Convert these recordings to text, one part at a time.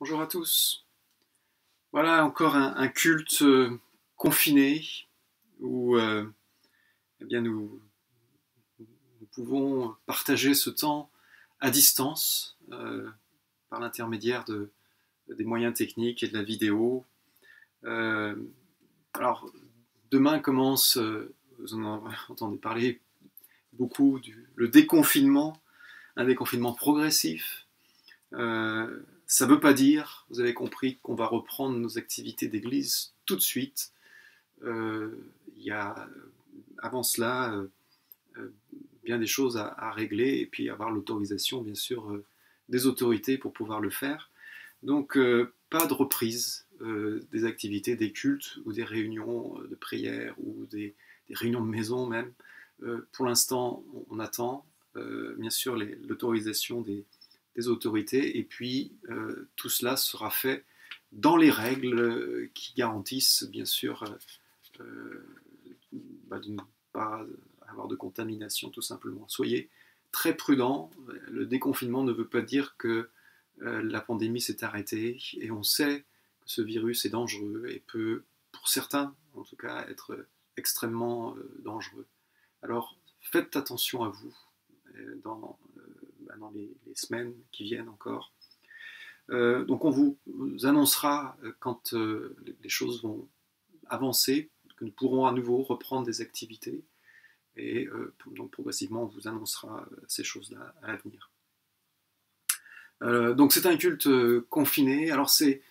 Bonjour à tous. Voilà encore un culte confiné où eh bien nous pouvons partager ce temps à distance par l'intermédiaire des moyens techniques et de la vidéo. Alors, demain commence, vous en entendez parler beaucoup, le déconfinement, un déconfinement progressif. Ça ne veut pas dire, vous avez compris, qu'on va reprendre nos activités d'église tout de suite. Il y a avant cela bien des choses à régler et puis avoir l'autorisation, bien sûr, des autorités pour pouvoir le faire. Donc, pas de reprise des activités, des cultes ou des réunions de prière ou des réunions de maison même. Pour l'instant, on attend, bien sûr, l'autorisation des autorités, et puis tout cela sera fait dans les règles qui garantissent, bien sûr, de ne pas avoir de contamination, tout simplement. Soyez très prudents. Le déconfinement ne veut pas dire que la pandémie s'est arrêtée, et on sait que ce virus est dangereux et peut, pour certains en tout cas, être extrêmement dangereux. Alors faites attention à vous dans les semaines qui viennent encore. Donc on vous annoncera quand les choses vont avancer, que nous pourrons à nouveau reprendre des activités, et donc progressivement on vous annoncera ces choses-là à l'avenir. Donc c'est un culte confiné. Alors c'est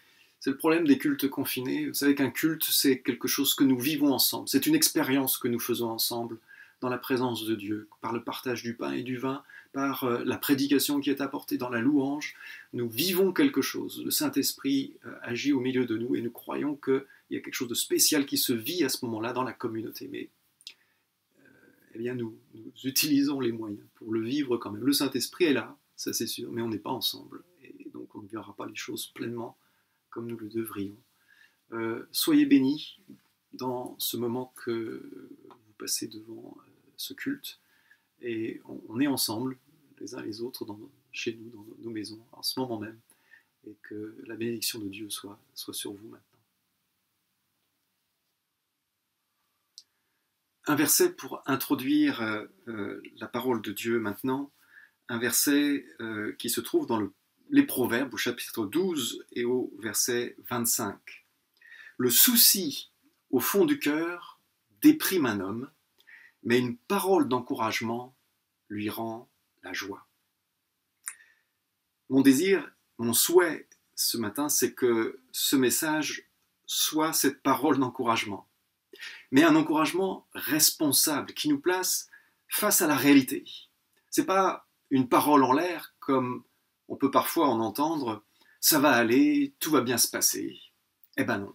le problème des cultes confinés. Vous savez qu'un culte, c'est quelque chose que nous vivons ensemble. C'est une expérience que nous faisons ensemble dans la présence de Dieu, par le partage du pain et du vin, par la prédication qui est apportée dans la louange. Nous vivons quelque chose. Le Saint-Esprit agit au milieu de nous et nous croyons qu'il y a quelque chose de spécial qui se vit à ce moment-là dans la communauté. Mais eh bien, nous utilisons les moyens pour le vivre quand même. Le Saint-Esprit est là, ça c'est sûr, mais on n'est pas ensemble. Et donc on ne verra pas les choses pleinement comme nous le devrions. Soyez bénis dans ce moment que vous passez devant ce culte, et on est ensemble, les uns les autres, chez nous, dans nos maisons, en ce moment même, et que la bénédiction de Dieu soit sur vous maintenant. Un verset pour introduire la parole de Dieu maintenant, un verset qui se trouve dans les Proverbes au chapitre 12 et au verset 25. Le souci au fond du cœur déprime un homme, mais une parole d'encouragement lui rend la joie. Mon désir, mon souhait ce matin, c'est que ce message soit cette parole d'encouragement, mais un encouragement responsable qui nous place face à la réalité. C'est pas une parole en l'air comme on peut parfois en entendre. Ça va aller, tout va bien se passer. Eh ben non,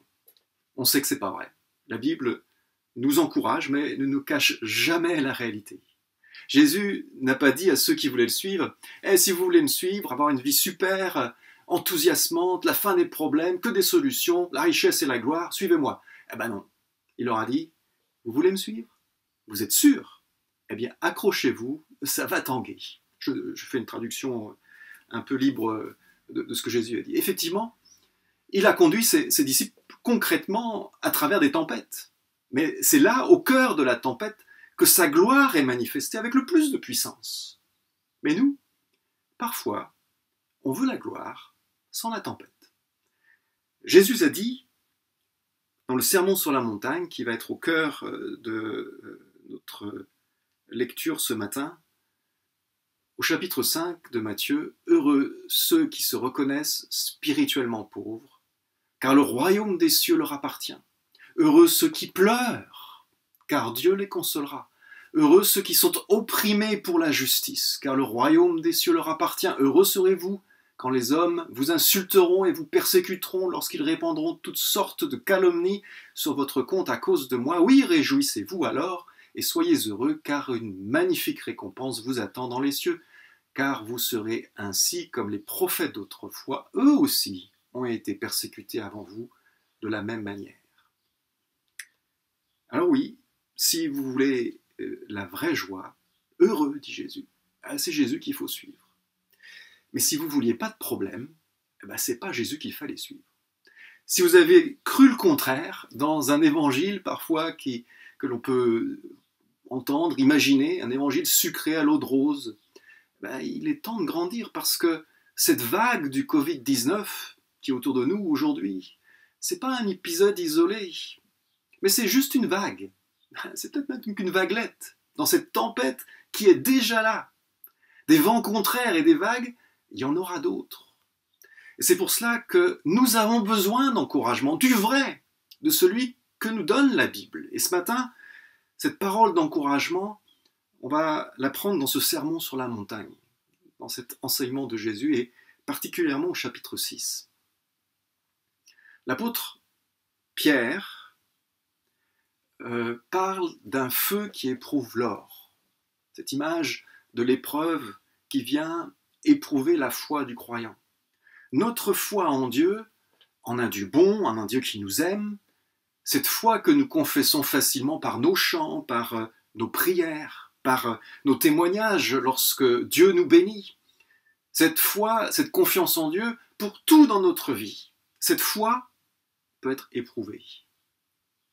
on sait que c'est pas vrai. La Bible nous encourage, mais ne nous cache jamais la réalité. Jésus n'a pas dit à ceux qui voulaient le suivre « si vous voulez me suivre, avoir une vie super, enthousiasmante, la fin des problèmes, que des solutions, la richesse et la gloire, suivez-moi. » Eh ben non. Il leur a dit « Vous voulez me suivre? Vous êtes sûr? Eh bien, accrochez-vous, ça va tanguer. » Je fais une traduction un peu libre de ce que Jésus a dit. Effectivement, il a conduit ses disciples concrètement à travers des tempêtes. Mais c'est là, au cœur de la tempête, que sa gloire est manifestée avec le plus de puissance. Mais nous, parfois, on veut la gloire sans la tempête. Jésus a dit, dans le Sermon sur la montagne, qui va être au cœur de notre lecture ce matin, au chapitre 5 de Matthieu, « Heureux ceux qui se reconnaissent spirituellement pauvres, car le royaume des cieux leur appartient. Heureux ceux qui pleurent, car Dieu les consolera. Heureux ceux qui sont opprimés pour la justice, car le royaume des cieux leur appartient. Heureux serez-vous quand les hommes vous insulteront et vous persécuteront, lorsqu'ils répandront toutes sortes de calomnies sur votre compte à cause de moi. Oui, réjouissez-vous alors, et soyez heureux, car une magnifique récompense vous attend dans les cieux. Car vous serez ainsi comme les prophètes d'autrefois, eux aussi ont été persécutés avant vous de la même manière. » Alors oui, si vous voulez la vraie joie, heureux, dit Jésus, c'est Jésus qu'il faut suivre. Mais si vous ne vouliez pas de problème, eh ben, ce n'est pas Jésus qu'il fallait suivre. Si vous avez cru le contraire, dans un évangile parfois que l'on peut entendre, imaginer, un évangile sucré à l'eau de rose, ben, il est temps de grandir parce que cette vague du Covid-19 qui est autour de nous aujourd'hui, c'est pas un épisode isolé, mais c'est juste une vague. C'est peut-être même qu'une vaguelette dans cette tempête qui est déjà là. Des vents contraires et des vagues, il y en aura d'autres. Et c'est pour cela que nous avons besoin d'encouragement, du vrai, de celui que nous donne la Bible. Et ce matin, cette parole d'encouragement, on va la prendre dans ce sermon sur la montagne, dans cet enseignement de Jésus, et particulièrement au chapitre 6. L'apôtre Pierre parle d'un feu qui éprouve l'or. Cette image de l'épreuve qui vient éprouver la foi du croyant. Notre foi en Dieu, en un Dieu bon, en un Dieu qui nous aime, cette foi que nous confessons facilement par nos chants, par nos prières, par nos témoignages lorsque Dieu nous bénit, cette foi, cette confiance en Dieu pour tout dans notre vie, cette foi peut être éprouvée.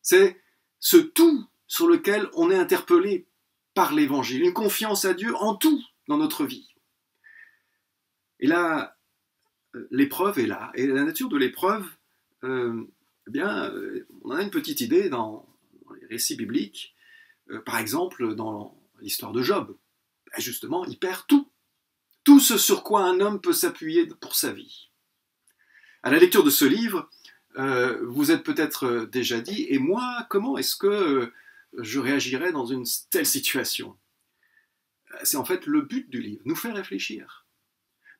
C'est ce tout sur lequel on est interpellé par l'Évangile, une confiance à Dieu en tout dans notre vie. Et là, l'épreuve est là, et la nature de l'épreuve, on a une petite idée dans les récits bibliques, par exemple dans l'histoire de Job. Justement, il perd tout ce sur quoi un homme peut s'appuyer pour sa vie. À la lecture de ce livre, vous êtes peut-être déjà dit, et moi, comment est-ce que je réagirais dans une telle situation? C'est en fait le but du livre, nous faire réfléchir.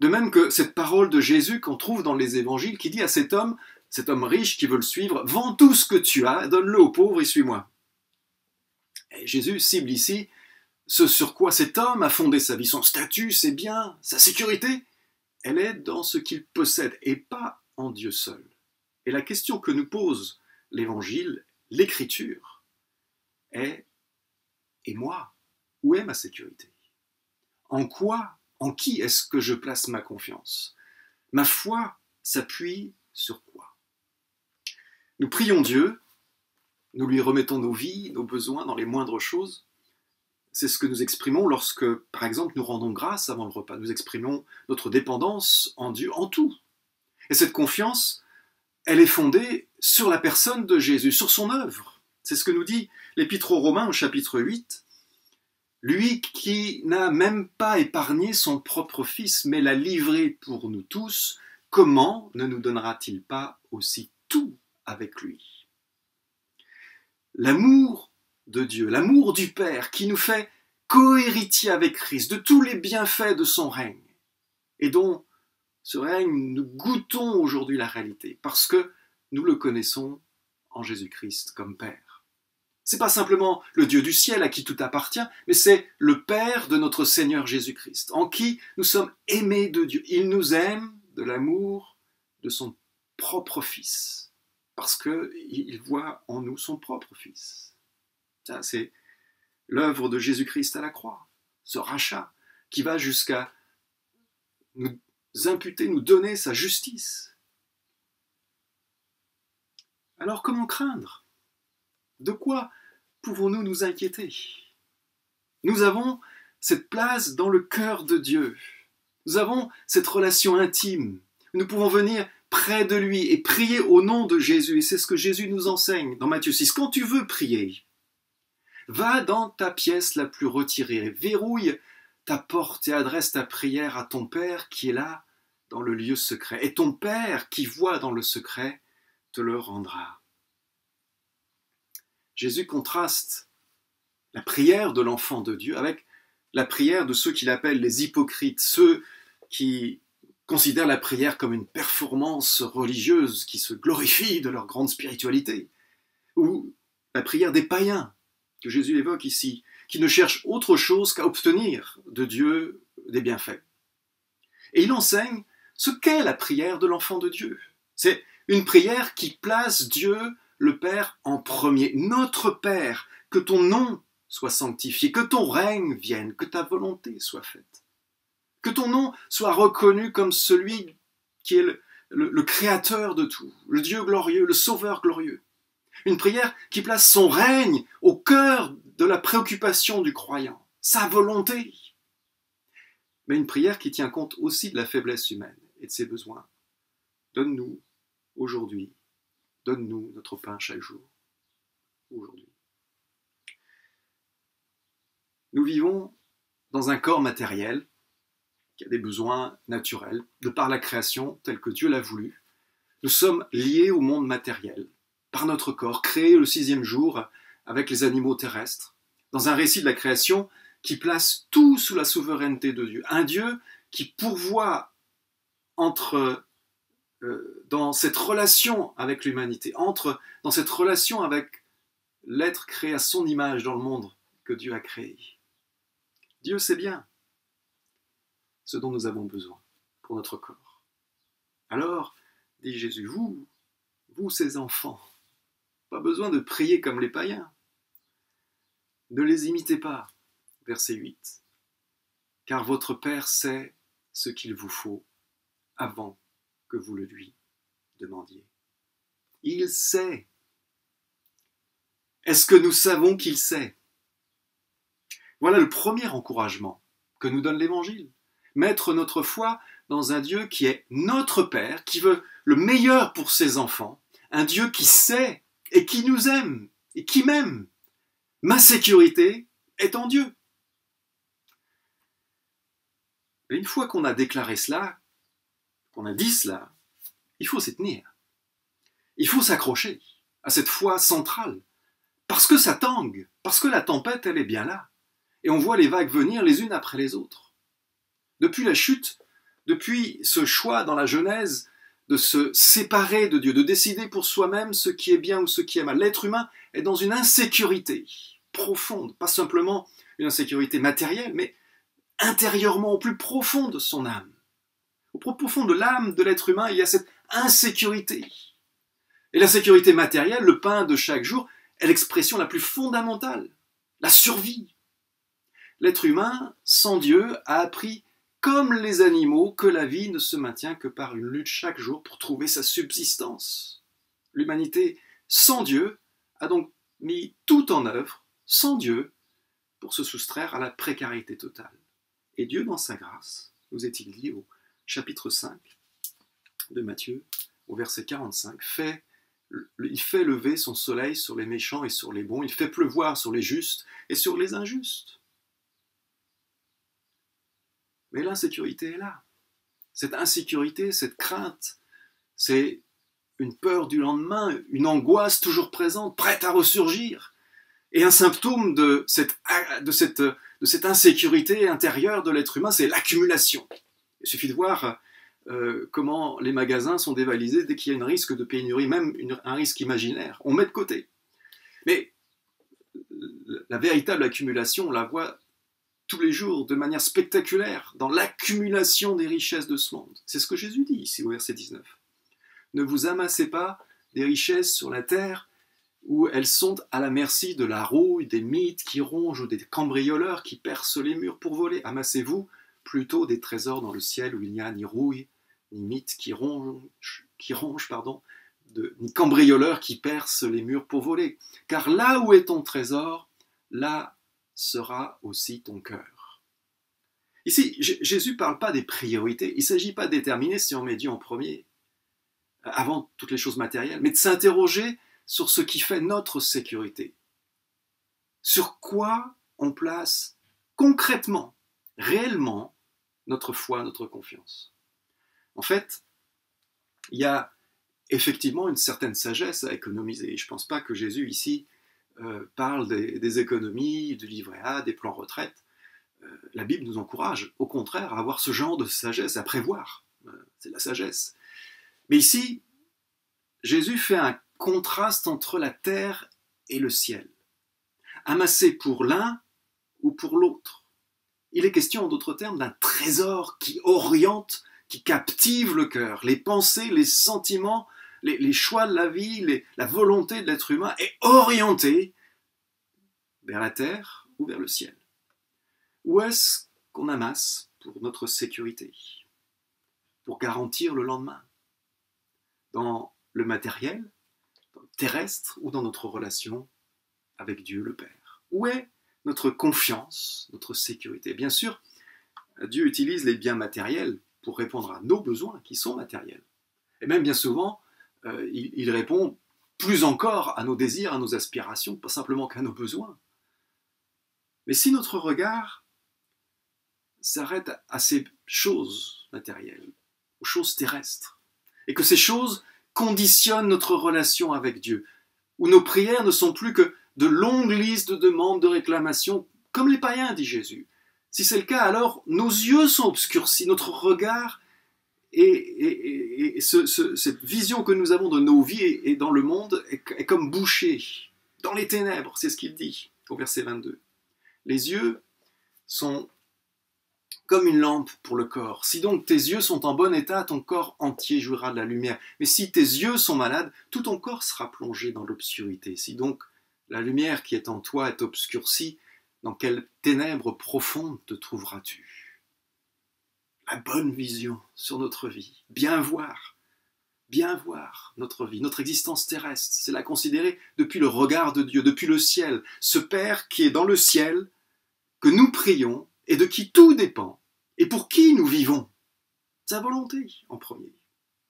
De même que cette parole de Jésus qu'on trouve dans les évangiles qui dit à cet homme riche qui veut le suivre, « Vends tout ce que tu as, donne-le aux pauvres et suis-moi. » Et Jésus cible ici ce sur quoi cet homme a fondé sa vie, son statut, ses biens, sa sécurité. Elle est dans ce qu'il possède et pas en Dieu seul. Et la question que nous pose l'évangile, l'écriture, est « Et moi, où est ma sécurité? En quoi, en qui est-ce que je place ma confiance? Ma foi s'appuie sur quoi? » Nous prions Dieu, nous lui remettons nos vies, nos besoins dans les moindres choses. C'est ce que nous exprimons lorsque, par exemple, nous rendons grâce avant le repas. Nous exprimons notre dépendance en Dieu, en tout. Et cette confiance, elle est fondée sur la personne de Jésus, sur son œuvre. C'est ce que nous dit l'Épître aux Romains au chapitre 8. Lui qui n'a même pas épargné son propre Fils, mais l'a livré pour nous tous, comment ne nous donnera-t-il pas aussi tout avec lui? L'amour de Dieu, l'amour du Père qui nous fait co-héritiers avec Christ de tous les bienfaits de son règne, et dont ce règne, nous goûtons aujourd'hui la réalité, parce que nous le connaissons en Jésus-Christ comme Père. C'est pas simplement le Dieu du ciel à qui tout appartient, mais c'est le Père de notre Seigneur Jésus-Christ, en qui nous sommes aimés de Dieu. Il nous aime de l'amour de son propre Fils, parce qu'il voit en nous son propre Fils. Ça, c'est l'œuvre de Jésus-Christ à la croix, ce rachat qui va jusqu'à nous imputer, nous donner sa justice. Alors comment craindre? De quoi pouvons-nous nous inquiéter? Nous avons cette place dans le cœur de Dieu. Nous avons cette relation intime. Nous pouvons venir près de lui et prier au nom de Jésus. Et c'est ce que Jésus nous enseigne dans Matthieu 6. Quand tu veux prier, va dans ta pièce la plus retirée, verrouille ta porte et adresse ta prière à ton Père qui est là dans le lieu secret. Et ton Père qui voit dans le secret te le rendra. Jésus contraste la prière de l'enfant de Dieu avec la prière de ceux qu'il appelle les hypocrites, ceux qui considèrent la prière comme une performance religieuse qui se glorifie de leur grande spiritualité, ou la prière des païens que Jésus évoque ici, qui ne cherchent autre chose qu'à obtenir de Dieu des bienfaits. Et il enseigne ce qu'est la prière de l'enfant de Dieu. C'est une prière qui place Dieu, le Père, en premier. Notre Père, que ton nom soit sanctifié, que ton règne vienne, que ta volonté soit faite. Que ton nom soit reconnu comme celui qui est le créateur de tout, le Dieu glorieux, le sauveur glorieux. Une prière qui place son règne au cœur de la préoccupation du croyant, sa volonté. Mais une prière qui tient compte aussi de la faiblesse humaine et de ses besoins. Donne-nous aujourd'hui, donne-nous notre pain chaque jour, aujourd'hui. Nous vivons dans un corps matériel qui a des besoins naturels, de par la création telle que Dieu l'a voulu. Nous sommes liés au monde matériel, par notre corps, créé le 6e jour avec les animaux terrestres, dans un récit de la création qui place tout sous la souveraineté de Dieu. Un Dieu qui pourvoit dans cette relation avec l'humanité, dans cette relation avec l'être créé à son image dans le monde que Dieu a créé. Dieu sait bien ce dont nous avons besoin pour notre corps. Alors, dit Jésus, vous ces enfants, pas besoin de prier comme les païens. Ne les imitez pas. Verset 8. Car votre Père sait ce qu'il vous faut avant que vous le lui demandiez. Il sait. Est-ce que nous savons qu'il sait? Voilà le premier encouragement que nous donne l'Évangile. Mettre notre foi dans un Dieu qui est notre Père, qui veut le meilleur pour ses enfants, un Dieu qui sait et qui nous aime et qui m'aime. Ma sécurité est en Dieu. Et une fois qu'on a déclaré cela, qu'on a dit cela, il faut s'y tenir. Il faut s'accrocher à cette foi centrale. Parce que ça tangue, parce que la tempête, elle est bien là. Et on voit les vagues venir les unes après les autres. Depuis la chute, depuis ce choix dans la Genèse de se séparer de Dieu, de décider pour soi-même ce qui est bien ou ce qui est mal, l'être humain est dans une insécurité profonde, pas simplement une insécurité matérielle, mais intérieurement, au plus profond de son âme. Au plus profond de l'âme de l'être humain, il y a cette insécurité. Et la sécurité matérielle, le pain de chaque jour, est l'expression la plus fondamentale, la survie. L'être humain, sans Dieu, a appris, comme les animaux, que la vie ne se maintient que par une lutte chaque jour pour trouver sa subsistance. L'humanité, sans Dieu, a donc mis tout en œuvre, sans Dieu, pour se soustraire à la précarité totale. Et Dieu, dans sa grâce, nous est-il dit au chapitre 5 de Matthieu, au verset 45, il fait lever son soleil sur les méchants et sur les bons, il fait pleuvoir sur les justes et sur les injustes. Mais l'insécurité est là. Cette insécurité, cette crainte, c'est une peur du lendemain, une angoisse toujours présente, prête à ressurgir. Et un symptôme de cette insécurité intérieure de l'être humain, c'est l'accumulation. Il suffit de voir comment les magasins sont dévalisés dès qu'il y a un risque de pénurie, même un risque imaginaire. On met de côté. Mais la véritable accumulation, on la voit tous les jours de manière spectaculaire dans l'accumulation des richesses de ce monde. C'est ce que Jésus dit ici au verset 19. Ne vous amassez pas des richesses sur la terre où elles sont à la merci de la rouille, des mythes qui rongent ou des cambrioleurs qui percent les murs pour voler. Amassez-vous plutôt des trésors dans le ciel où il n'y a ni rouille, ni mythes qui rongent, ni cambrioleurs qui percent les murs pour voler. Car là où est ton trésor, là sera aussi ton cœur. Ici, Jésus ne parle pas des priorités. Il ne s'agit pas de déterminer si on met Dieu en premier, avant toutes les choses matérielles, mais de s'interroger sur ce qui fait notre sécurité. Sur quoi on place concrètement, réellement, notre foi, notre confiance. En fait, il y a effectivement une certaine sagesse à économiser. Je ne pense pas que Jésus, ici, parle des économies, du livret A, des plans retraite. La Bible nous encourage, au contraire, à avoir ce genre de sagesse, à prévoir. C'est la sagesse. Mais ici, Jésus fait un contraste entre la terre et le ciel. Amasser pour l'un ou pour l'autre. Il est question, en d'autres termes, d'un trésor qui oriente, qui captive le cœur. Les pensées, les sentiments, les choix de la vie, la volonté de l'être humain est orientée vers la terre ou vers le ciel. Où est-ce qu'on amasse pour notre sécurité, pour garantir le lendemain? dans le matériel, dans le terrestre ou dans notre relation avec Dieu le Père? Où est notre confiance, notre sécurité? Bien sûr, Dieu utilise les biens matériels pour répondre à nos besoins qui sont matériels. Et même bien souvent, il répond plus encore à nos désirs, à nos aspirations, pas simplement qu'à nos besoins. Mais si notre regard s'arrête à ces choses matérielles, aux choses terrestres, et que ces choses conditionnent notre relation avec Dieu, où nos prières ne sont plus que de longues listes de demandes, de réclamations, comme les païens, dit Jésus. Si c'est le cas, alors nos yeux sont obscurcis, notre regard et cette vision que nous avons de nos vies et dans le monde est comme bouchée, dans les ténèbres, c'est ce qu'il dit au verset 22. Les yeux sont comme une lampe pour le corps. Si donc tes yeux sont en bon état, ton corps entier jouira de la lumière. Mais si tes yeux sont malades, tout ton corps sera plongé dans l'obscurité. Si donc la lumière qui est en toi est obscurcie, dans quelles ténèbres profondes te trouveras-tu? La bonne vision sur notre vie, bien voir notre vie, notre existence terrestre, c'est la considérer depuis le regard de Dieu, depuis le ciel, ce Père qui est dans le ciel, que nous prions et de qui tout dépend, et pour qui nous vivons. Sa volonté en premier,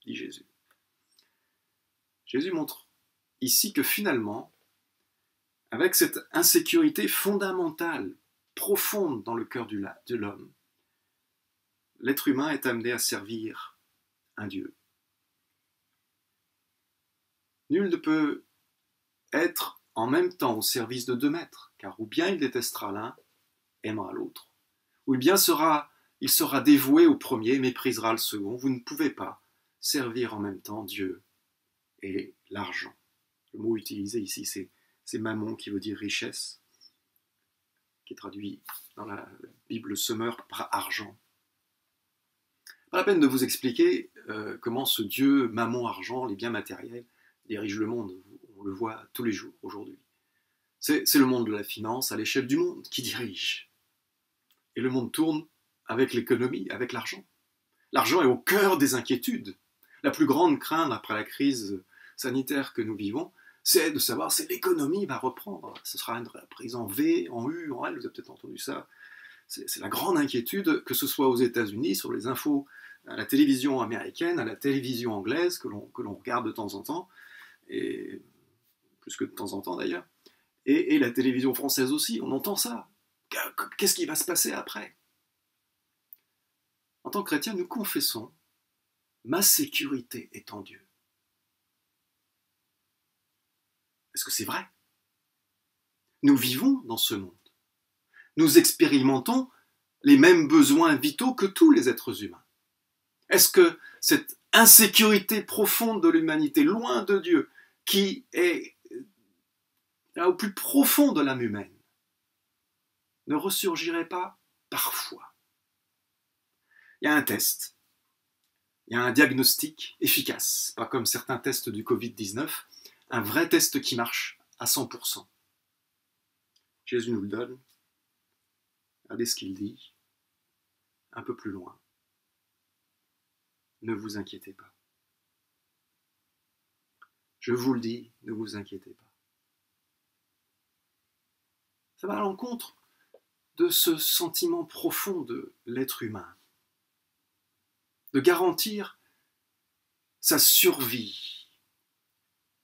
dit Jésus. Jésus montre ici que finalement, avec cette insécurité fondamentale, profonde dans le cœur de l'homme, l'être humain est amené à servir un Dieu. Nul ne peut être en même temps au service de deux maîtres, car ou bien il détestera l'un, aimera l'autre, ou bien il sera dévoué au premier, méprisera le second. Vous ne pouvez pas servir en même temps Dieu et l'argent. Le mot utilisé ici, c'est mammon qui veut dire richesse, qui est traduit dans la Bible Semeur par argent. Pas la peine de vous expliquer comment ce Dieu mammon-argent, les biens matériels, dirige le monde. On le voit tous les jours aujourd'hui. C'est le monde de la finance à l'échelle du monde qui dirige. Et le monde tourne avec l'économie, avec l'argent. L'argent est au cœur des inquiétudes. La plus grande crainte après la crise sanitaire que nous vivons, c'est de savoir si l'économie va reprendre. Ce sera une reprise en V, en U, en L, vous avez peut-être entendu ça. C'est la grande inquiétude, que ce soit aux États-Unis, sur les infos, à la télévision américaine, à la télévision anglaise, que l'on regarde de temps en temps, et plus que de temps en temps d'ailleurs, et la télévision française aussi, on entend ça. Qu'est-ce qui va se passer après? En tant que chrétiens, nous confessons, ma sécurité est en Dieu. Est-ce que c'est vrai? Nous vivons dans ce monde. Nous expérimentons les mêmes besoins vitaux que tous les êtres humains. Est-ce que cette insécurité profonde de l'humanité, loin de Dieu, qui est au plus profond de l'âme humaine, ne ressurgirait pas parfois? Il y a un test, il y a un diagnostic efficace, pas comme certains tests du Covid-19, un vrai test qui marche à 100%. Jésus nous le donne. Regardez ce qu'il dit, un peu plus loin. Ne vous inquiétez pas. Je vous le dis, ne vous inquiétez pas. Ça va à l'encontre de ce sentiment profond de l'être humain, de garantir sa survie,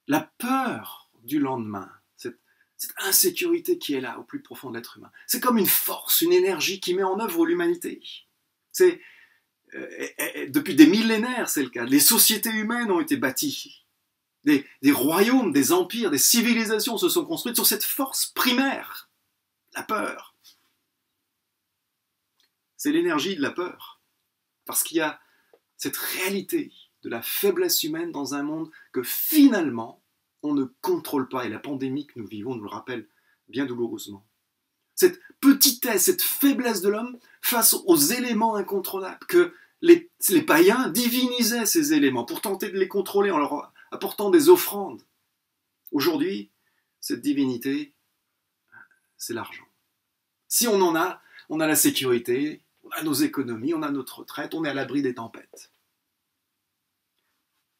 la peur du lendemain, cette insécurité qui est là au plus profond de l'être humain. C'est comme une force, une énergie qui met en œuvre l'humanité. Depuis des millénaires, c'est le cas. Les sociétés humaines ont été bâties. Des royaumes, des empires, des civilisations se sont construites sur cette force primaire, la peur. C'est l'énergie de la peur. Parce qu'il y a cette réalité de la faiblesse humaine dans un monde que finalement, on ne contrôle pas. Et la pandémie que nous vivons nous le rappelle bien douloureusement. Cette petitesse, cette faiblesse de l'homme face aux éléments incontrôlables, que les païens divinisaient ces éléments pour tenter de les contrôler en leur apportant des offrandes. Aujourd'hui, cette divinité, c'est l'argent. Si on en a, on a la sécurité, on a nos économies, on a notre retraite, on est à l'abri des tempêtes.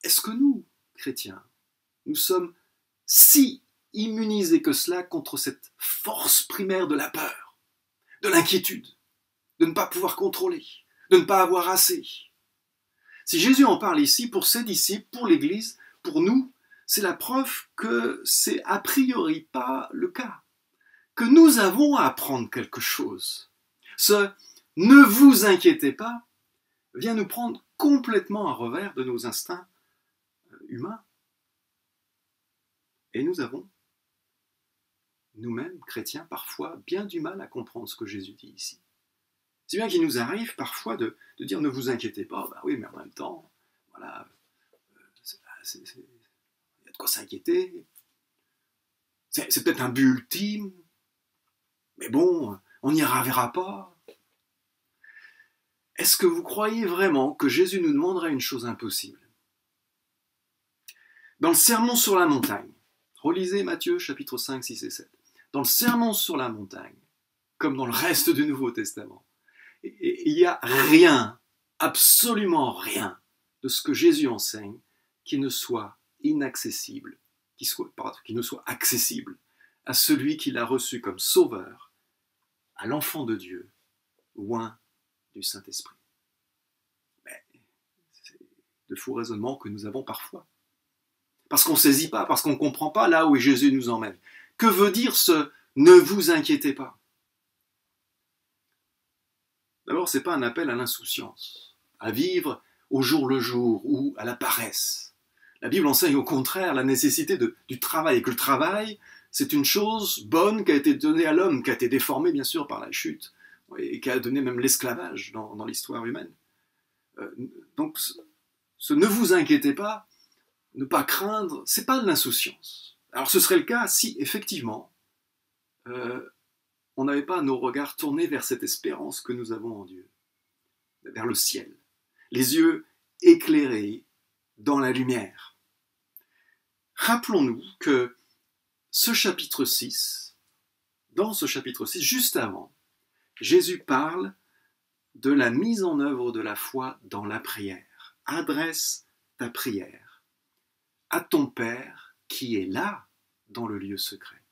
Est-ce que nous chrétiens, nous sommes si immunisés que cela contre cette force primaire de la peur, de l'inquiétude, de ne pas pouvoir contrôler, de ne pas avoir assez. Si Jésus en parle ici, pour ses disciples, pour l'Église, pour nous, c'est la preuve que c'est a priori pas le cas, que nous avons à apprendre quelque chose. Ce « ne vous inquiétez pas » vient nous prendre complètement à revers de nos instincts humains. Et nous avons, nous-mêmes, chrétiens, parfois bien du mal à comprendre ce que Jésus dit ici. C'est bien qu'il nous arrive parfois de dire « ne vous inquiétez pas », bah oui, mais en même temps, voilà, il y a de quoi s'inquiéter. C'est peut-être un but ultime, mais bon, on n'y arrivera pas. Est-ce que vous croyez vraiment que Jésus nous demanderait une chose impossible? Dans le Sermon sur la montagne, relisez Matthieu chapitre 5, 6 et 7. Dans le Sermon sur la montagne, comme dans le reste du Nouveau Testament, il n'y a rien, absolument rien, de ce que Jésus enseigne qui ne soit inaccessible, qui ne soit accessible à celui qui l'a reçu comme sauveur, à l'enfant de Dieu, loin du Saint-Esprit. Mais c'est de faux raisonnements que nous avons parfois. Parce qu'on ne saisit pas, parce qu'on ne comprend pas là où Jésus nous emmène. Que veut dire ce « ne vous inquiétez pas » ? D'abord, ce n'est pas un appel à l'insouciance, à vivre au jour le jour ou à la paresse. La Bible enseigne au contraire la nécessité du travail, et que le travail, c'est une chose bonne qui a été donnée à l'homme, qui a été déformée bien sûr par la chute, et qui a donné même l'esclavage dans l'histoire humaine. Donc, ce ne vous inquiétez pas, ne pas craindre, c'est pas de l'insouciance. Alors ce serait le cas si, effectivement, on n'avait pas nos regards tournés vers cette espérance que nous avons en Dieu, vers le ciel, les yeux éclairés dans la lumière. Rappelons-nous que ce chapitre 6, dans ce chapitre 6, juste avant, Jésus parle de la mise en œuvre de la foi dans la prière. Adresse ta prière à ton Père qui est là dans le lieu secret.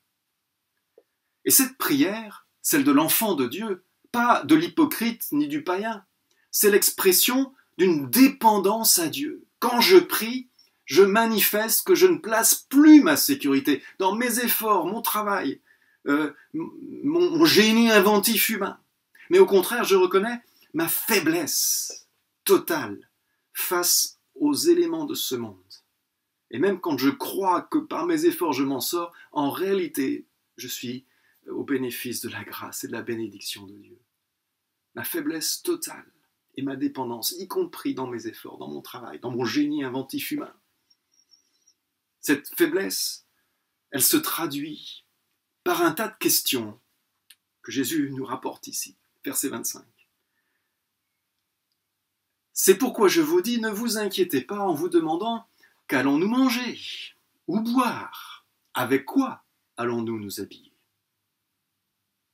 Et cette prière, celle de l'enfant de Dieu, pas de l'hypocrite ni du païen, c'est l'expression d'une dépendance à Dieu. Quand je prie, je manifeste que je ne place plus ma sécurité dans mes efforts, mon travail, mon génie inventif humain. Mais au contraire, je reconnais ma faiblesse totale face aux éléments de ce monde. Et même quand je crois que par mes efforts je m'en sors, en réalité, je suis au bénéfice de la grâce et de la bénédiction de Dieu. Ma faiblesse totale et ma dépendance, y compris dans mes efforts, dans mon travail, dans mon génie inventif humain. Cette faiblesse, elle se traduit par un tas de questions que Jésus nous rapporte ici, verset 25. C'est pourquoi je vous dis, ne vous inquiétez pas en vous demandant qu'allons-nous manger ou boire? Avec quoi allons-nous nous habiller?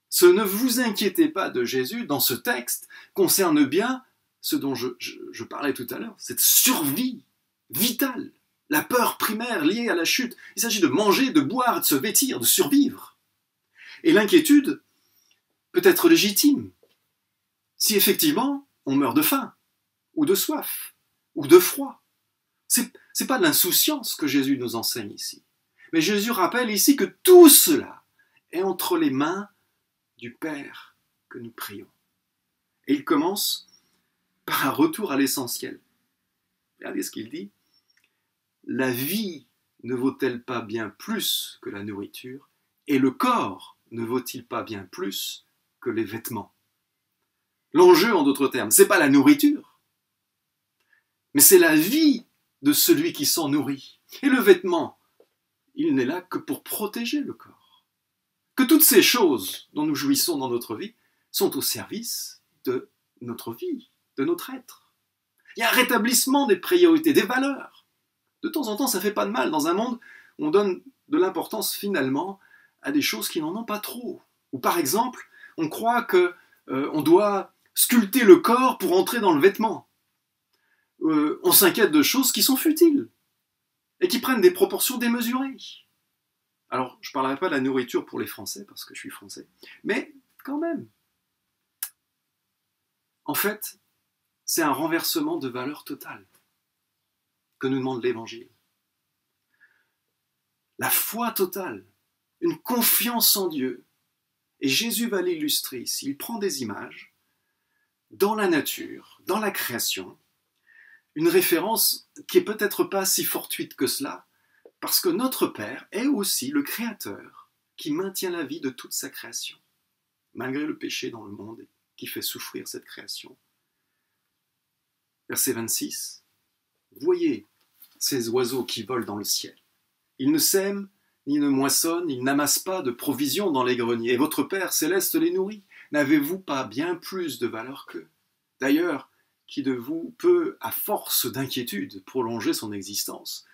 Ce ne vous inquiétez pas de Jésus dans ce texte concerne bien ce dont je parlais tout à l'heure, cette survie vitale, la peur primaire liée à la chute. Il s'agit de manger, de boire, de se vêtir, de survivre. Et l'inquiétude peut être légitime si effectivement on meurt de faim, ou de soif, ou de froid. C'est pas de l'insouciance que Jésus nous enseigne ici. Mais Jésus rappelle ici que tout cela est entre les mains du Père que nous prions. Et il commence par un retour à l'essentiel. Regardez ce qu'il dit. La vie ne vaut-elle pas bien plus que la nourriture, et le corps ne vaut-il pas bien plus que les vêtements? L'enjeu, en d'autres termes, c'est pas la nourriture, mais c'est la vie de celui qui s'en nourrit. Et le vêtement, il n'est là que pour protéger le corps. Que toutes ces choses dont nous jouissons dans notre vie sont au service de notre vie, de notre être. Il y a un rétablissement des priorités, des valeurs. De temps en temps, ça fait pas de mal dans un monde où on donne de l'importance finalement à des choses qui n'en ont pas trop. Ou par exemple, on croit qu'on doit sculpter le corps pour entrer dans le vêtement. On s'inquiète de choses qui sont futiles. et qui prennent des proportions démesurées. Alors, je ne parlerai pas de la nourriture pour les Français, parce que je suis français, mais quand même. En fait, c'est un renversement de valeur totale que nous demande l'Évangile. La foi totale, une confiance en Dieu. Et Jésus va l'illustrer ici. Il prend des images dans la nature, dans la création, une référence qui est peut-être pas si fortuite que cela, parce que notre Père est aussi le Créateur qui maintient la vie de toute sa création, malgré le péché dans le monde qui fait souffrir cette création. Verset 26, voyez ces oiseaux qui volent dans le ciel. Ils ne sèment ni ne moissonnent, ils n'amassent pas de provisions dans les greniers, et votre Père céleste les nourrit. N'avez-vous pas bien plus de valeur qu'eux? D'ailleurs, qui de vous peut, à force d'inquiétude, prolonger son existence,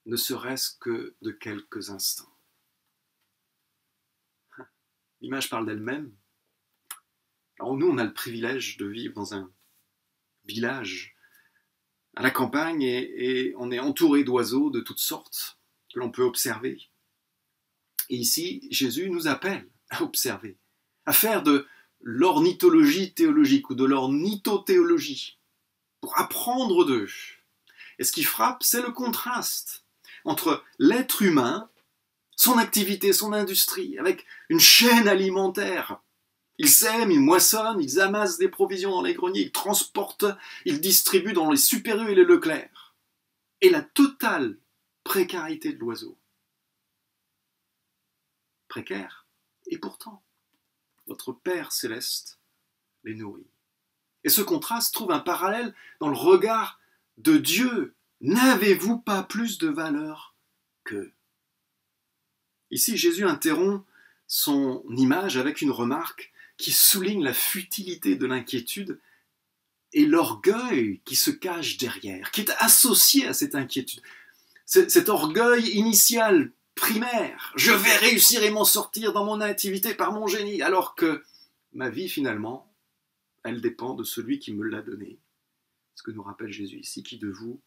ne serait-ce que de quelques instants? L'image parle d'elle-même. Alors nous, on a le privilège de vivre dans un village à la campagne et on est entouré d'oiseaux de toutes sortes que l'on peut observer. Et ici, Jésus nous appelle à observer, à faire de l'ornithologie théologique ou de l'ornithothéologie pour apprendre d'eux. Et ce qui frappe, c'est le contraste entre l'être humain, son activité, son industrie, avec une chaîne alimentaire. Ils sèment, ils moissonnent, ils amassent des provisions dans les greniers, ils transportent, ils distribuent dans les Super U et les Leclerc. Et la totale précarité de l'oiseau. Précaire, et pourtant, notre Père céleste les nourrit. Et ce contraste trouve un parallèle dans le regard de Dieu. N'avez-vous pas plus de valeur qu'eux? Ici, Jésus interrompt son image avec une remarque qui souligne la futilité de l'inquiétude et l'orgueil qui se cache derrière, qui est associé à cette inquiétude. Cet orgueil initial, primaire, je vais réussir et m'en sortir dans mon activité par mon génie, alors que ma vie, finalement, elle dépend de celui qui me l'a donnée. Ce que nous rappelle Jésus ici, qui de vous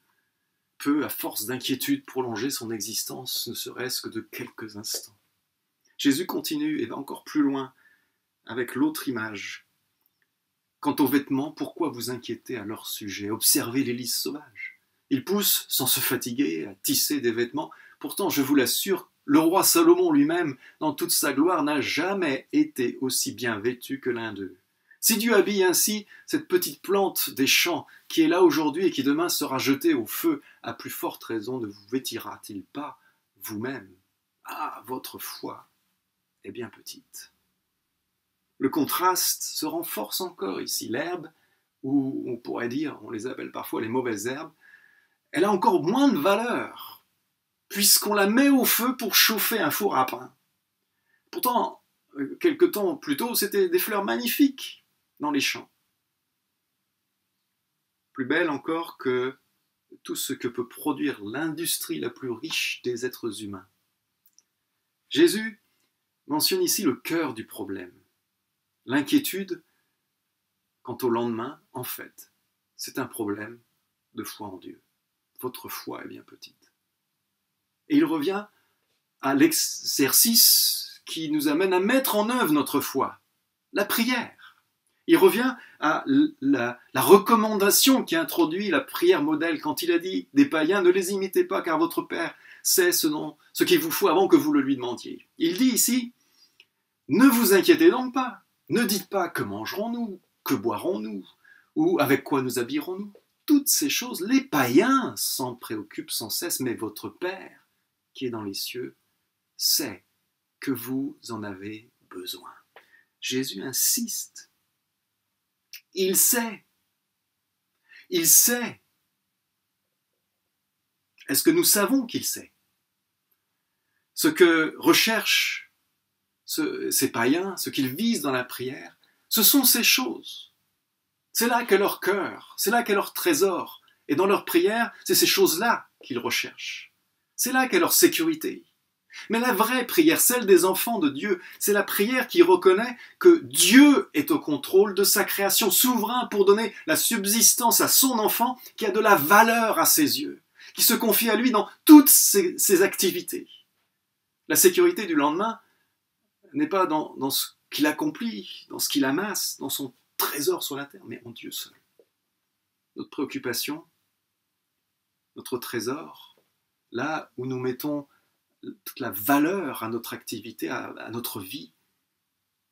peut, à force d'inquiétude, prolonger son existence, ne serait-ce que de quelques instants. Jésus continue et va encore plus loin avec l'autre image. Quant aux vêtements, pourquoi vous inquiétez à leur sujet? Observez les lys sauvages. Ils poussent sans se fatiguer à tisser des vêtements. Pourtant, je vous l'assure, le roi Salomon lui-même, dans toute sa gloire, n'a jamais été aussi bien vêtu que l'un d'eux. Si Dieu habille ainsi cette petite plante des champs qui est là aujourd'hui et qui demain sera jetée au feu, à plus forte raison ne vous vêtira-t-il pas vous-même? Ah, votre foi est bien petite. Le contraste se renforce encore ici. L'herbe, ou on pourrait dire, on les appelle parfois les mauvaises herbes, elle a encore moins de valeur, puisqu'on la met au feu pour chauffer un four à pain. Pourtant, quelque temps plus tôt, c'était des fleurs magnifiques dans les champs. Plus belles encore que tout ce que peut produire l'industrie la plus riche des êtres humains. Jésus mentionne ici le cœur du problème. L'inquiétude quant au lendemain, en fait, c'est un problème de foi en Dieu. Votre foi est bien petite. Et il revient à l'exercice qui nous amène à mettre en œuvre notre foi, la prière. Il revient à la recommandation qui introduit la prière modèle quand il a dit des païens, ne les imitez pas car votre Père sait ce qu'il vous faut avant que vous le lui demandiez. Il dit ici, ne vous inquiétez donc pas, ne dites pas que mangerons-nous, que boirons-nous, ou avec quoi nous habillerons-nous. Toutes ces choses, les païens s'en préoccupent sans cesse, mais votre Père, qui est dans les cieux, sait que vous en avez besoin. Jésus insiste. Il sait. Il sait. Est-ce que nous savons qu'il sait? Ce que recherchent ces païens, ce qu'ils visent dans la prière, ce sont ces choses. C'est là qu'est leur cœur, c'est là qu'est leur trésor. Et dans leur prière, c'est ces choses-là qu'ils recherchent. C'est là qu'est leur sécurité. Mais la vraie prière, celle des enfants de Dieu, c'est la prière qui reconnaît que Dieu est au contrôle de sa création, souverain pour donner la subsistance à son enfant qui a de la valeur à ses yeux, qui se confie à lui dans toutes ses activités. La sécurité du lendemain n'est pas dans ce qu'il accomplit, dans ce qu'il amasse, dans son trésor sur la terre, mais en Dieu seul. Notre préoccupation, notre trésor, là où nous mettons toute la valeur à notre activité, à notre vie,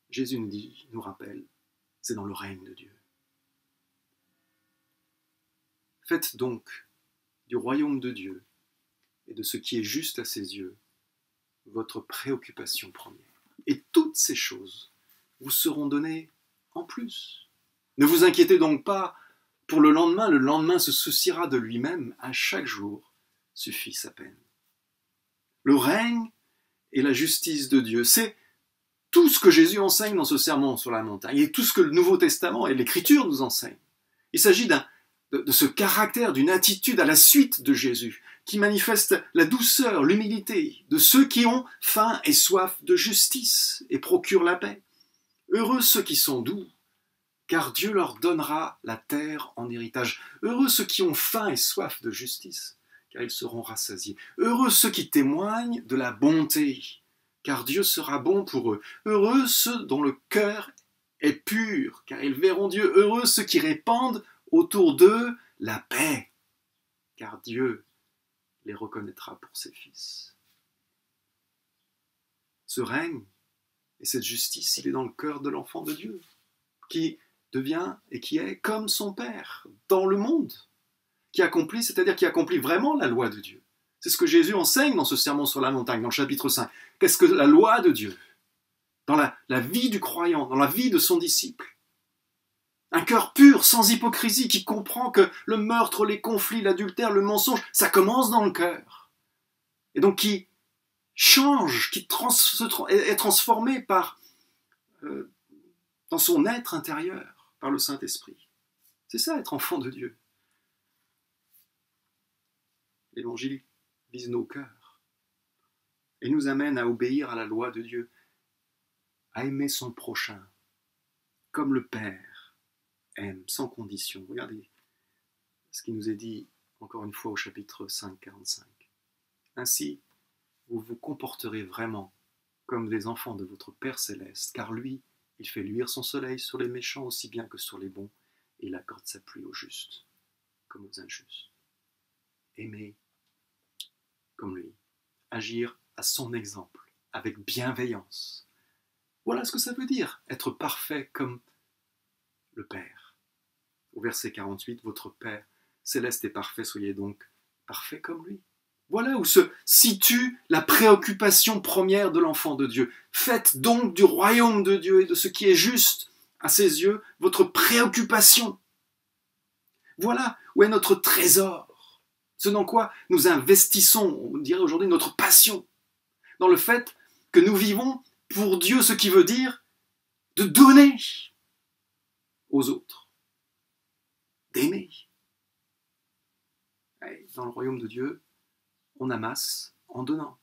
Jésus nous rappelle, c'est dans le règne de Dieu. Faites donc du royaume de Dieu et de ce qui est juste à ses yeux votre préoccupation première. Et toutes ces choses vous seront données en plus. Ne vous inquiétez donc pas pour le lendemain se souciera de lui-même, à chaque jour suffit sa peine. Le règne et la justice de Dieu, c'est tout ce que Jésus enseigne dans ce sermon sur la montagne, et tout ce que le Nouveau Testament et l'Écriture nous enseignent. Il s'agit de ce caractère, d'une attitude à la suite de Jésus, qui manifeste la douceur, l'humilité de ceux qui ont faim et soif de justice et procurent la paix. Heureux ceux qui sont doux, car Dieu leur donnera la terre en héritage. Heureux ceux qui ont faim et soif de justice, car ils seront rassasiés. Heureux ceux qui témoignent de la bonté, car Dieu sera bon pour eux. Heureux ceux dont le cœur est pur, car ils verront Dieu. Heureux ceux qui répandent autour d'eux la paix, car Dieu les reconnaîtra pour ses fils. Ce règne et cette justice, il est dans le cœur de l'enfant de Dieu, qui devient et qui est comme son Père dans le monde, qui accomplit, c'est-à-dire qui accomplit vraiment la loi de Dieu. C'est ce que Jésus enseigne dans ce sermon sur la montagne, dans le chapitre 5. Qu'est-ce que la loi de Dieu dans la vie du croyant, dans la vie de son disciple? Un cœur pur, sans hypocrisie, qui comprend que le meurtre, les conflits, l'adultère, le mensonge, ça commence dans le cœur. Et donc qui change, qui est transformé dans son être intérieur, par le Saint-Esprit. C'est ça, être enfant de Dieu. L'Évangile vise nos cœurs et nous amène à obéir à la loi de Dieu, à aimer son prochain, comme le Père aime, sans condition. Regardez ce qui nous est dit, encore une fois, au chapitre 5, 45. Ainsi, vous vous comporterez vraiment comme des enfants de votre Père céleste, car lui, il fait luire son soleil sur les méchants aussi bien que sur les bons, et il accorde sa pluie aux justes comme aux injustes. Aimer comme lui, agir à son exemple, avec bienveillance. Voilà ce que ça veut dire, être parfait comme le Père. Au verset 48, votre Père céleste est parfait, soyez donc parfait comme lui. Voilà où se situe la préoccupation première de l'enfant de Dieu. Faites donc du royaume de Dieu et de ce qui est juste à ses yeux votre préoccupation. Voilà où est notre trésor. Ce dans quoi nous investissons, on dirait aujourd'hui notre passion, dans le fait que nous vivons pour Dieu, ce qui veut dire de donner aux autres, d'aimer. Dans le royaume de Dieu, on amasse en donnant.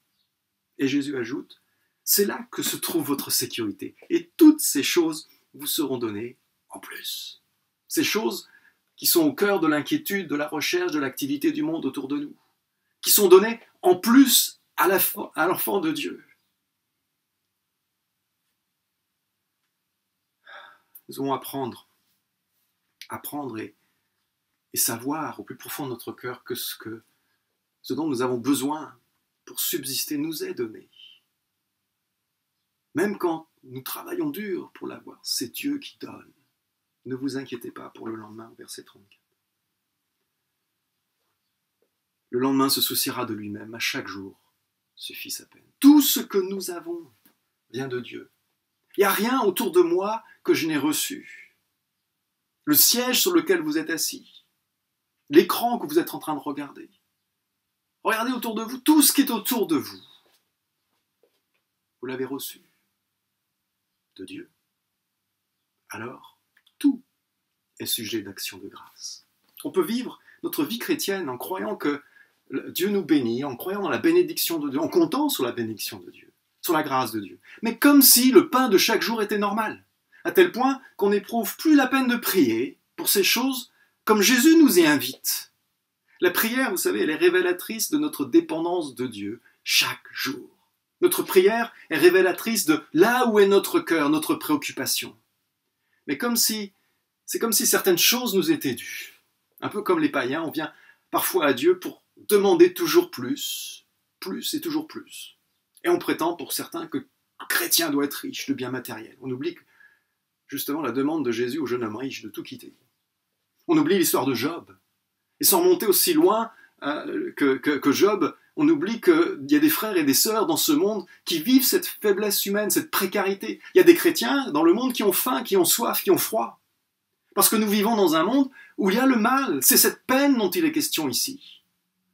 Et Jésus ajoute, c'est là que se trouve votre sécurité. Et toutes ces choses vous seront données en plus. Ces choses qui sont au cœur de l'inquiétude, de la recherche, de l'activité du monde autour de nous, qui sont données en plus à l'enfant de Dieu. Nous devons apprendre et savoir au plus profond de notre cœur que ce dont nous avons besoin pour subsister nous est donné. Même quand nous travaillons dur pour l'avoir, c'est Dieu qui donne. Ne vous inquiétez pas pour le lendemain, verset 34. Le lendemain se souciera de lui-même, à chaque jour suffit sa peine. Tout ce que nous avons vient de Dieu. Il n'y a rien autour de moi que je n'ai reçu. Le siège sur lequel vous êtes assis, l'écran que vous êtes en train de regarder. Regardez autour de vous, tout ce qui est autour de vous. Vous l'avez reçu de Dieu. Alors, tout est sujet d'action de grâce. On peut vivre notre vie chrétienne en croyant que Dieu nous bénit, en croyant dans la bénédiction de Dieu, en comptant sur la bénédiction de Dieu, sur la grâce de Dieu. Mais comme si le pain de chaque jour était normal, à tel point qu'on n'éprouve plus la peine de prier pour ces choses comme Jésus nous y invite. La prière, vous savez, elle est révélatrice de notre dépendance de Dieu chaque jour. Notre prière est révélatrice de là où est notre cœur, notre préoccupation. Mais c'est comme si certaines choses nous étaient dues. Un peu comme les païens, on vient parfois à Dieu pour demander toujours plus et toujours plus. Et on prétend pour certains que un chrétien doit être riche de biens matériels. On oublie justement la demande de Jésus au jeune homme riche de tout quitter. On oublie l'histoire de Job. Et sans monter aussi loin que Job, on oublie qu'il y a des frères et des sœurs dans ce monde qui vivent cette faiblesse humaine, cette précarité. Il y a des chrétiens dans le monde qui ont faim, qui ont soif, qui ont froid. Parce que nous vivons dans un monde où il y a le mal. C'est cette peine dont il est question ici.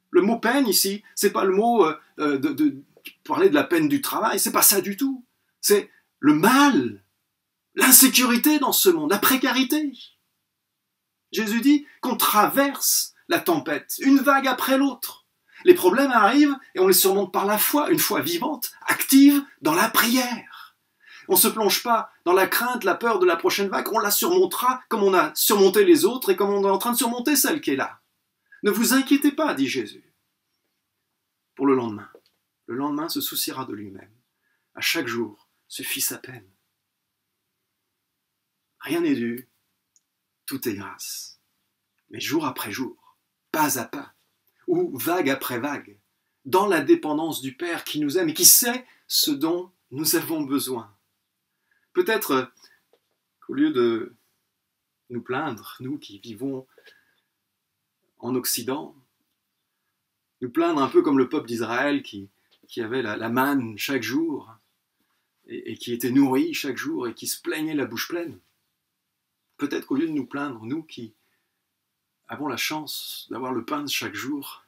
Le mot peine ici, c'est pas le mot de parler de la peine du travail, c'est pas ça du tout. C'est le mal, l'insécurité dans ce monde, la précarité. Jésus dit qu'on traverse la tempête, une vague après l'autre. Les problèmes arrivent et on les surmonte par la foi, une foi vivante, active dans la prière. On ne se plonge pas dans la crainte, la peur de la prochaine vague, on la surmontera comme on a surmonté les autres et comme on est en train de surmonter celle qui est là. Ne vous inquiétez pas, dit Jésus, pour le lendemain. Le lendemain se souciera de lui-même. À chaque jour suffit sa peine. Rien n'est dû, tout est grâce. Mais jour après jour, pas à pas, ou vague après vague, dans la dépendance du Père qui nous aime et qui sait ce dont nous avons besoin. Peut-être qu'au lieu de nous plaindre, nous qui vivons en Occident, nous plaindre un peu comme le peuple d'Israël qui avait la manne chaque jour et qui était nourri chaque jour et qui se plaignait la bouche pleine. Peut-être qu'au lieu de nous plaindre, nous qui avons la chance d'avoir le pain de chaque jour,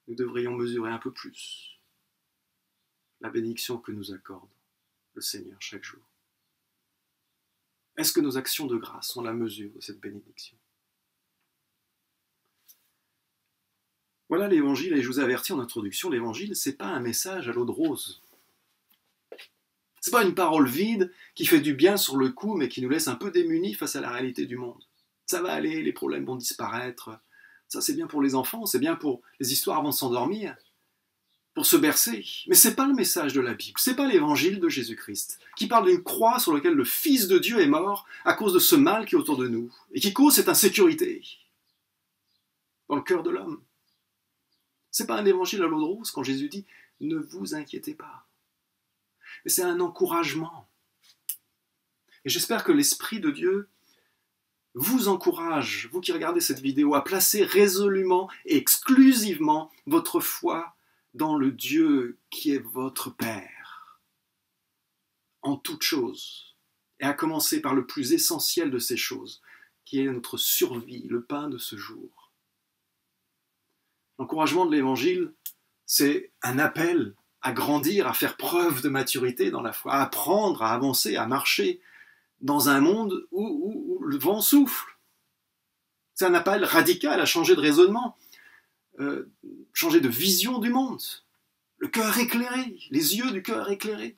nous devrions mesurer un peu plus la bénédiction que nous accorde le Seigneur chaque jour. Est-ce que nos actions de grâce ont la mesure de cette bénédiction? Voilà l'évangile, et je vous ai averti en introduction, l'évangile, c'est pas un message à l'eau de rose. C'est pas une parole vide qui fait du bien sur le coup, mais qui nous laisse un peu démunis face à la réalité du monde. Ça va aller, les problèmes vont disparaître. Ça, c'est bien pour les enfants, c'est bien pour les histoires avant de s'endormir, pour se bercer. Mais c'est pas le message de la Bible, c'est pas l'évangile de Jésus-Christ, qui parle d'une croix sur laquelle le Fils de Dieu est mort à cause de ce mal qui est autour de nous, et qui cause cette insécurité dans le cœur de l'homme. C'est pas un évangile à l'eau de rose quand Jésus dit « Ne vous inquiétez pas ». Mais c'est un encouragement. Et j'espère que l'Esprit de Dieu vous encourage, vous qui regardez cette vidéo, à placer résolument et exclusivement votre foi dans le Dieu qui est votre Père, en toutes choses, et à commencer par le plus essentiel de ces choses, qui est notre survie, le pain de ce jour. L'encouragement de l'Évangile, c'est un appel à grandir, à faire preuve de maturité dans la foi, à apprendre, à avancer, à marcher dans un monde où le vent souffle. C'est un appel radical à changer de raisonnement, changer de vision du monde. Le cœur éclairé, les yeux du cœur éclairés.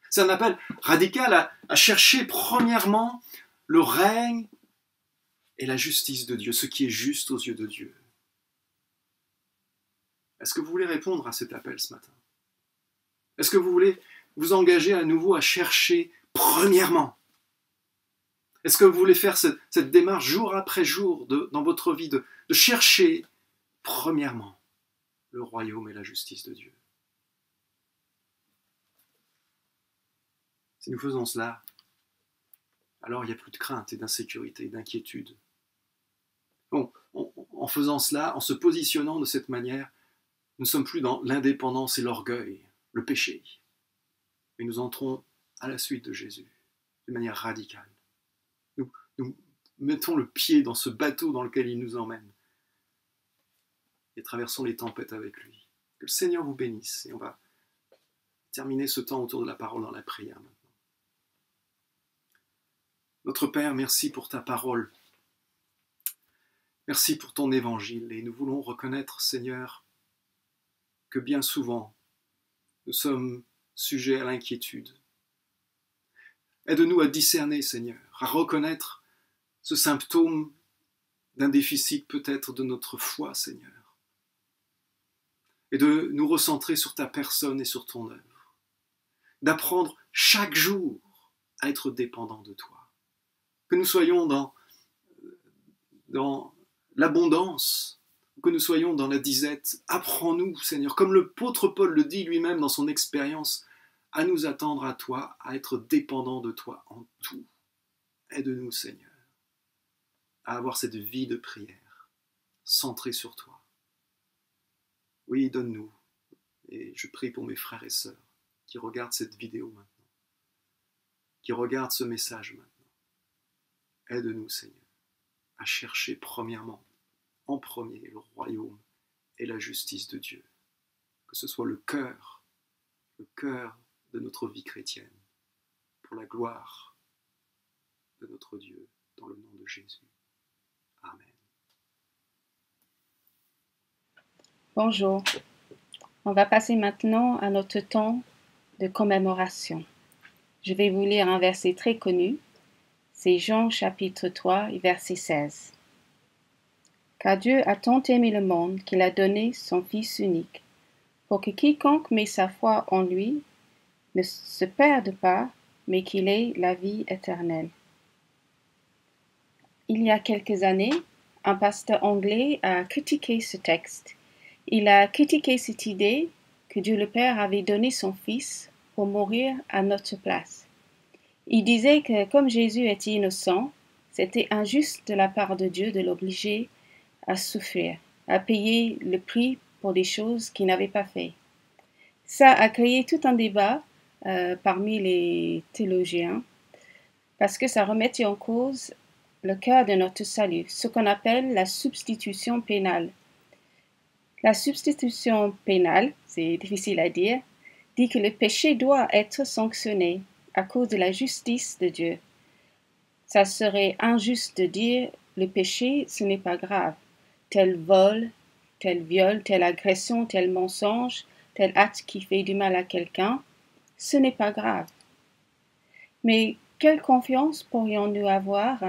C'est un appel radical à chercher premièrement le règne et la justice de Dieu, ce qui est juste aux yeux de Dieu. Est-ce que vous voulez répondre à cet appel ce matin? Est-ce que vous voulez vous engager à nouveau à chercher premièrement? Est-ce que vous voulez faire cette démarche jour après jour dans votre vie de chercher premièrement le royaume et la justice de Dieu? Si nous faisons cela, alors il n'y a plus de crainte et d'insécurité et d'inquiétude. Bon, en faisant cela, en se positionnant de cette manière, nous ne sommes plus dans l'indépendance et l'orgueil, le péché, mais nous entrons à la suite de Jésus de manière radicale. Nous mettons le pied dans ce bateau dans lequel il nous emmène et traversons les tempêtes avec lui. Que le Seigneur vous bénisse, et on va terminer ce temps autour de la parole dans la prière maintenant. Notre Père, merci pour ta parole. Merci pour ton évangile, et nous voulons reconnaître, Seigneur, que bien souvent, nous sommes sujets à l'inquiétude. Aide-nous à discerner, Seigneur, à reconnaître ce symptôme d'un déficit peut-être de notre foi, Seigneur, et de nous recentrer sur ta personne et sur ton œuvre, d'apprendre chaque jour à être dépendants de toi, que nous soyons dans l'abondance, que nous soyons dans la disette. Apprends-nous, Seigneur, comme l'apôtre Paul le dit lui-même dans son expérience, à nous attendre à toi, à être dépendants de toi en tout. Aide-nous, Seigneur, à avoir cette vie de prière, centrée sur toi. Oui, donne-nous, et je prie pour mes frères et sœurs qui regardent cette vidéo maintenant, qui regardent ce message maintenant. Aide-nous, Seigneur, à chercher premièrement, en premier, le royaume et la justice de Dieu. Que ce soit le cœur de notre vie chrétienne, pour la gloire de notre Dieu, dans le nom de Jésus. Amen. Bonjour. On va passer maintenant à notre temps de commémoration. Je vais vous lire un verset très connu. C'est Jean chapitre 3, verset 16. Car Dieu a tant aimé le monde qu'il a donné son Fils unique, pour que quiconque met sa foi en lui ne se perde pas, mais qu'il ait la vie éternelle. Il y a quelques années, un pasteur anglais a critiqué ce texte. Il a critiqué cette idée que Dieu le Père avait donné son Fils pour mourir à notre place. Il disait que comme Jésus était innocent, c'était injuste de la part de Dieu de l'obliger à souffrir, à payer le prix pour des choses qu'il n'avait pas fait. Ça a créé tout un débat parmi les théologiens parce que ça remettait en cause le cœur de notre salut, ce qu'on appelle la substitution pénale. La substitution pénale, c'est difficile à dire, dit que le péché doit être sanctionné à cause de la justice de Dieu. Ça serait injuste de dire le péché, ce n'est pas grave. Tel vol, tel viol, telle agression, tel mensonge, tel acte qui fait du mal à quelqu'un, ce n'est pas grave. Mais quelle confiance pourrions-nous avoir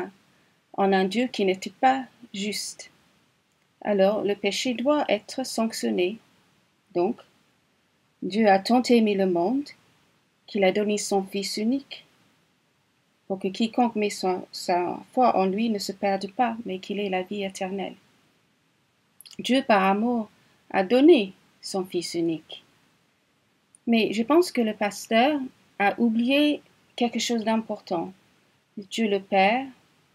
en un Dieu qui n'était pas juste? Alors le péché doit être sanctionné. Donc, Dieu a tant aimé le monde qu'il a donné son Fils unique, pour que quiconque met sa foi en lui ne se perde pas, mais qu'il ait la vie éternelle. Dieu, par amour, a donné son Fils unique. Mais je pense que le pasteur a oublié quelque chose d'important. Dieu le Père,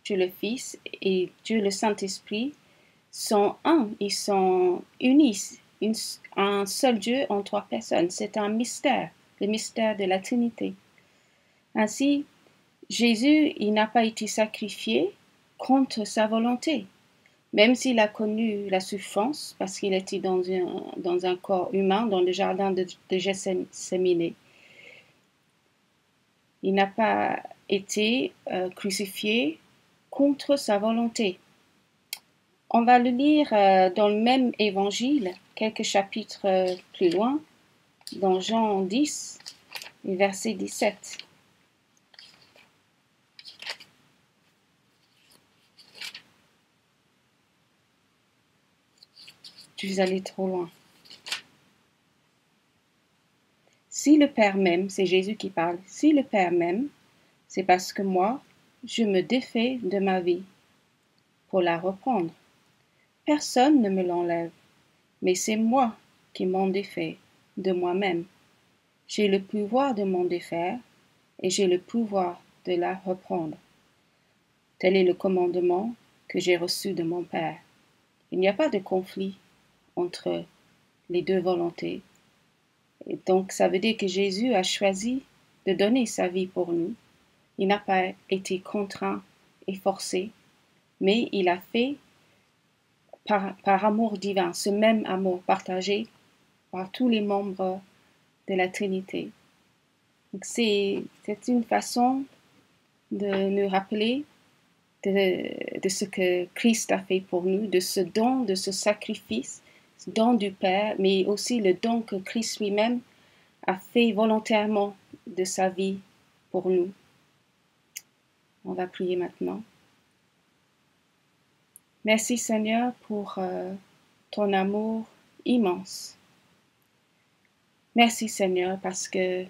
Dieu le Fils et Dieu le Saint-Esprit sont un, ils sont unis, un seul Dieu en trois personnes. C'est un mystère, le mystère de la Trinité. Ainsi, Jésus, il n'a pas été sacrifié contre sa volonté, même s'il a connu la souffrance parce qu'il était dans un corps humain dans le jardin de Gethsémani. Il n'a pas été crucifié contre sa volonté. On va le lire dans le même évangile, quelques chapitres plus loin, dans Jean 10, verset 17. Je suis allée trop loin. Si le Père m'aime, c'est Jésus qui parle, si le Père m'aime, c'est parce que moi, je me défais de ma vie pour la reprendre. Personne ne me l'enlève, mais c'est moi qui m'en défais de moi-même. J'ai le pouvoir de m'en défaire et j'ai le pouvoir de la reprendre. Tel est le commandement que j'ai reçu de mon Père. Il n'y a pas de conflit entre les deux volontés. Et donc, ça veut dire que Jésus a choisi de donner sa vie pour nous. Il n'a pas été contraint et forcé, mais il a fait par amour divin, ce même amour partagé par tous les membres de la Trinité. Donc c'est une façon de nous rappeler de ce que Christ a fait pour nous, de ce don, de ce sacrifice, ce don du Père, mais aussi le don que Christ lui-même a fait volontairement de sa vie pour nous. On va prier maintenant. Merci Seigneur pour ton amour immense. Merci Seigneur parce que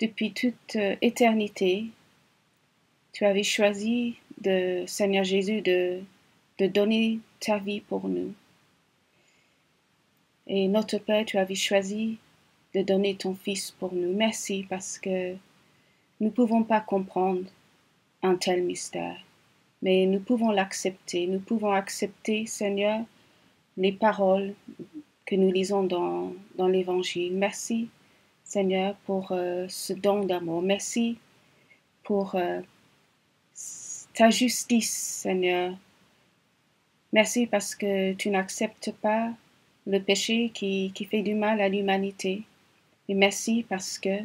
depuis toute éternité, tu avais choisi, Seigneur Jésus, de donner ta vie pour nous. Et notre Père, tu avais choisi de donner ton Fils pour nous. Merci parce que nous ne pouvons pas comprendre un tel mystère, mais nous pouvons l'accepter. Nous pouvons accepter, Seigneur, les paroles que nous lisons dans l'Évangile. Merci, Seigneur, pour ce don d'amour. Merci pour ta justice, Seigneur. Merci parce que tu n'acceptes pas le péché qui fait du mal à l'humanité. Et merci parce que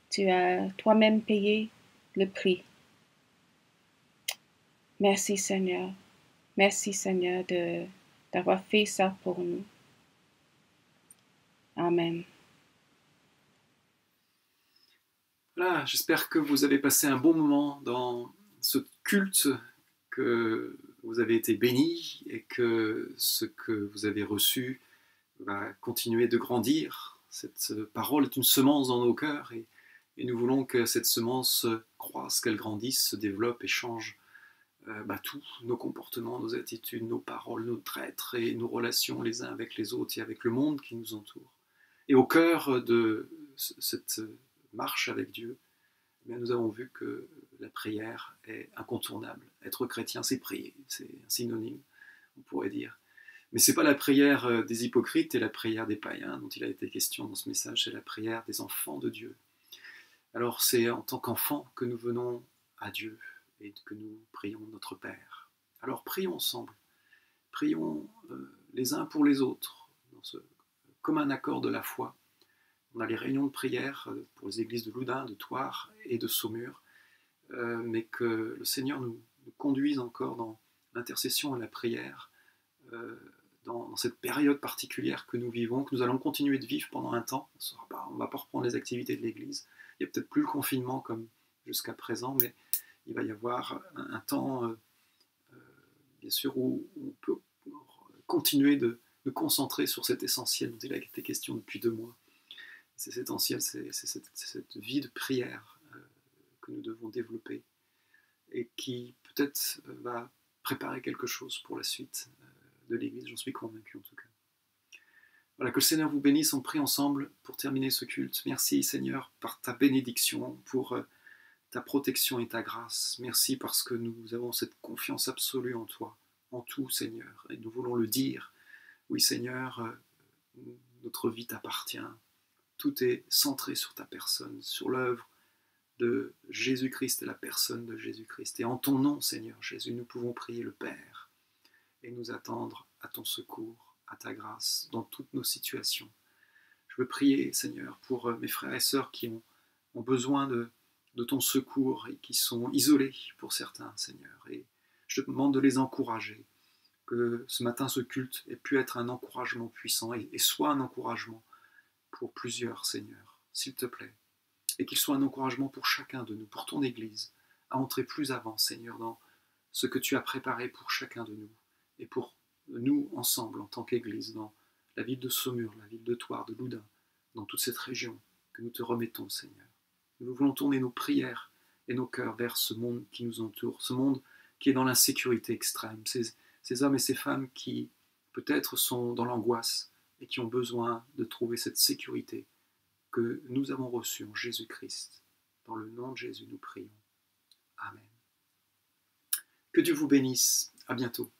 tu as toi-même payé le prix. Merci Seigneur. Merci Seigneur d'avoir fait ça pour nous. Amen. Voilà, j'espère que vous avez passé un bon moment dans ce culte, que vous avez été bénis et que ce que vous avez reçu va continuer de grandir. Cette parole est une semence dans nos cœurs et nous voulons que cette semence croisse, qu'elle grandisse, se développe et change tous nos comportements, nos attitudes, nos paroles, nos traîtres et nos relations les uns avec les autres et avec le monde qui nous entoure. Et au cœur de cette marche avec Dieu, eh bien, nous avons vu que la prière est incontournable. Être chrétien, c'est prier, c'est un synonyme, on pourrait dire. Mais ce n'est pas la prière des hypocrites et la prière des païens dont il a été question dans ce message, c'est la prière des enfants de Dieu. Alors c'est en tant qu'enfants que nous venons à Dieu et que nous prions notre Père. Alors prions ensemble, prions les uns pour les autres, comme un accord de la foi. On a les réunions de prière pour les églises de Loudun, de Thouars et de Saumur, mais que le Seigneur nous conduise encore dans l'intercession et la prière, dans cette période particulière que nous vivons, que nous allons continuer de vivre pendant un temps. On ne va pas reprendre les activités de l'Église. Il n'y a peut-être plus le confinement comme jusqu'à présent, mais il va y avoir un temps, bien sûr, où on peut continuer de concentrer sur cet essentiel dont il a été question depuis 2 mois. C'est cet essentiel, c'est cette vie de prière que nous devons développer et qui peut-être va préparer quelque chose pour la suite de l'Église, j'en suis convaincu en tout cas. Voilà, que le Seigneur vous bénisse, on prie ensemble pour terminer ce culte. Merci Seigneur par ta bénédiction, pour ta protection et ta grâce. Merci parce que nous avons cette confiance absolue en toi, en tout Seigneur, et nous voulons le dire. Oui Seigneur, notre vie t'appartient. Tout est centré sur ta personne, sur l'œuvre de Jésus-Christ et la personne de Jésus-Christ. Et en ton nom, Seigneur Jésus, nous pouvons prier le Père et nous attendre à ton secours, à ta grâce, dans toutes nos situations. Je veux prier, Seigneur, pour mes frères et sœurs qui ont besoin de ton secours et qui sont isolés pour certains, Seigneur. Et je te demande de les encourager, que ce matin, ce culte ait pu être un encouragement puissant et soit un encouragement pour plusieurs, Seigneur, s'il te plaît. Et qu'il soit un encouragement pour chacun de nous, pour ton Église, à entrer plus avant, Seigneur, dans ce que tu as préparé pour chacun de nous, et pour nous ensemble, en tant qu'Église, dans la ville de Saumur, la ville de Thouars, de Loudun, dans toute cette région que nous te remettons, Seigneur. Nous voulons tourner nos prières et nos cœurs vers ce monde qui nous entoure, ce monde qui est dans l'insécurité extrême, ces hommes et ces femmes qui peut-être sont dans l'angoisse et qui ont besoin de trouver cette sécurité que nous avons reçue en Jésus-Christ. Dans le nom de Jésus, nous prions. Amen. Que Dieu vous bénisse. À bientôt.